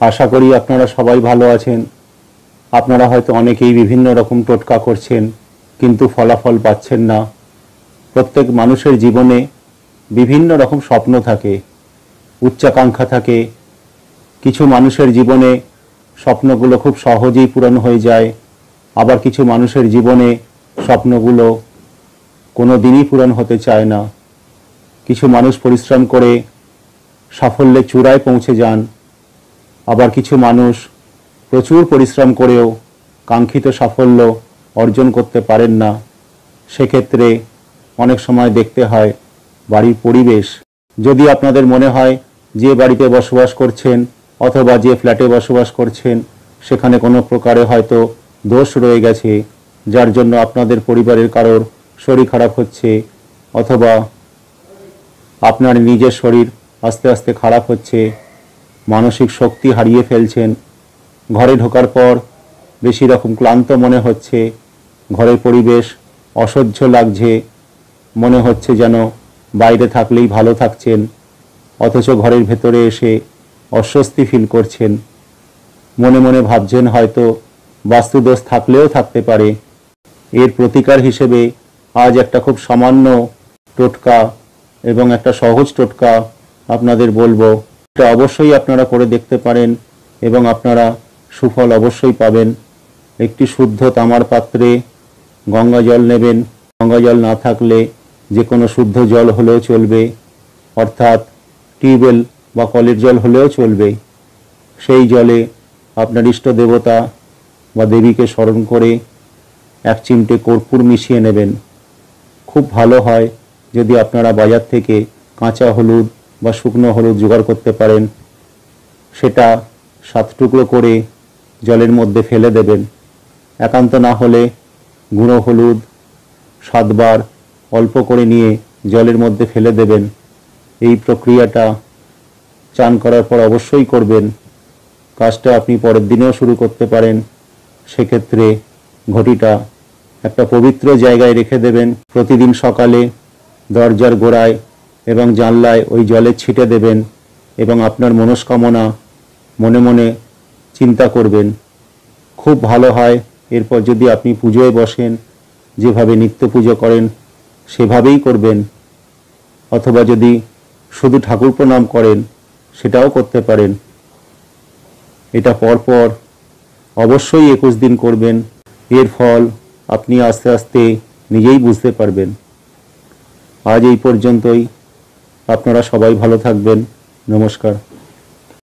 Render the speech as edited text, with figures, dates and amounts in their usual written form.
आशा करी आपनारा सबाई भालो आछेन। आपनारा हयतो अनेकेई विभिन्न रकम टोटका करछेन किन्तु फलाफल पाच्छेन ना। प्रत्येक मानुषेर जीवने विभिन्न रकम स्वप्न थाके, उच्चाकांक्षा थाके। किछु मानुषेर जीवने स्वप्नगुलो खूब सहजेई पूरण हये जाय, आबार किछु मानुषेर जीवने स्वप्नगुलो कोनो दिनई पूरण होते चाय ना। किछु मानुष परिश्रम करे साफल्येर चूड़ाय पौंछे जान, आबार किछु मानुष प्रचुर परिश्रम करेও कांक्षित साफल्य अर्जन करते पारेन ना। सेक्षेत्रे अनेक समय देखते हय बाड़ीर परिवेश। यदि आपनादेर मने हय जे बाड़ीते बसबास करछेन अथवा जे फ्लैटे बसबास करछेन सेखाने कोनो प्रकारे हयतो दोष रये गेछे, जार जन्य आपनादेर परिवारेर कारोर शरीर खाराप हच्छे अथवा आपनार निजेर शरीर आस्ते आस्ते खाराप हच्छे, मानसिक शक्ति हारिये फेलछेन। घरे ढोकार पर बेशी रकम क्लांत मने हच्छे, घरेर परिवेश असह्य लागछे, मने हच्छे जेन बाइरे थाकलेई भालो थाकछेन अथच घरेर भेतरे एसे अस्वस्ति फिल करछेन। मने मने भाबछेन हयतो बास्तुदोष थाकलेও थाकते पारे। एर प्रतिकार हिसेबे आज एक खूब सामान्य टोटका एवं एक सहज टोटका आपनादेर बोलबो। এটা অবশ্যই আপনারা করে দেখতে পারেন এবং আপনারা সুফল অবশ্যই পাবেন। একটি শুদ্ধ তামার পাত্রে গঙ্গা জল নেবেন। গঙ্গা জল না থাকলে যে কোনো শুদ্ধ জল হলেও চলবে, অর্থাৎ টিউবওয়েল বা কলের জল হলেও চলবে। সেই জলে আপনার ইষ্ট দেবতা বা দেবীকে স্মরণ করে এক চিমটে কর্পূর মিশিয়ে নেবেন। খুব ভালো হয় যদি আপনারা বাজার থেকে কাঁচা হলুদ বা শুকনো হলুদ জোগাড় করতে পারেন। সেটা 7 টুকরো করে জলের মধ্যে ফেলে দেবেন। একান্ত না হলে গুঁড়ো হলুদ 7 বার অল্প করে নিয়ে জলের মধ্যে ফেলে দেবেন। এই প্রক্রিয়াটা চান করার পর অবশ্যই করবেন। কাজটা আপনি পরের দিনেও শুরু করতে পারেন। সেক্ষেত্রে ঘটিটা একটা পবিত্র জায়গায় রেখে দেবেন। প্রতিদিন সকালে দরজার গোড়ায় এবং জানলায় ওই জলের ছিটে দেবেন এবং আপনার মনস্কামনা মনে মনে চিন্তা করবেন। খুব ভালো হয়। এরপর যদি আপনি পুজোয় বসেন, যেভাবে নিত্য পুজো করেন সেভাবেই করবেন, অথবা যদি শুধু ঠাকুর প্রণাম করেন সেটাও করতে পারেন। এটা পরপর অবশ্যই 21 দিন করবেন। এর ফল আপনি আস্তে আস্তে নিজেই বুঝতে পারবেন। আজ এই পর্যন্তই। আপনারা সবাই ভালো থাকবেন। নমস্কার।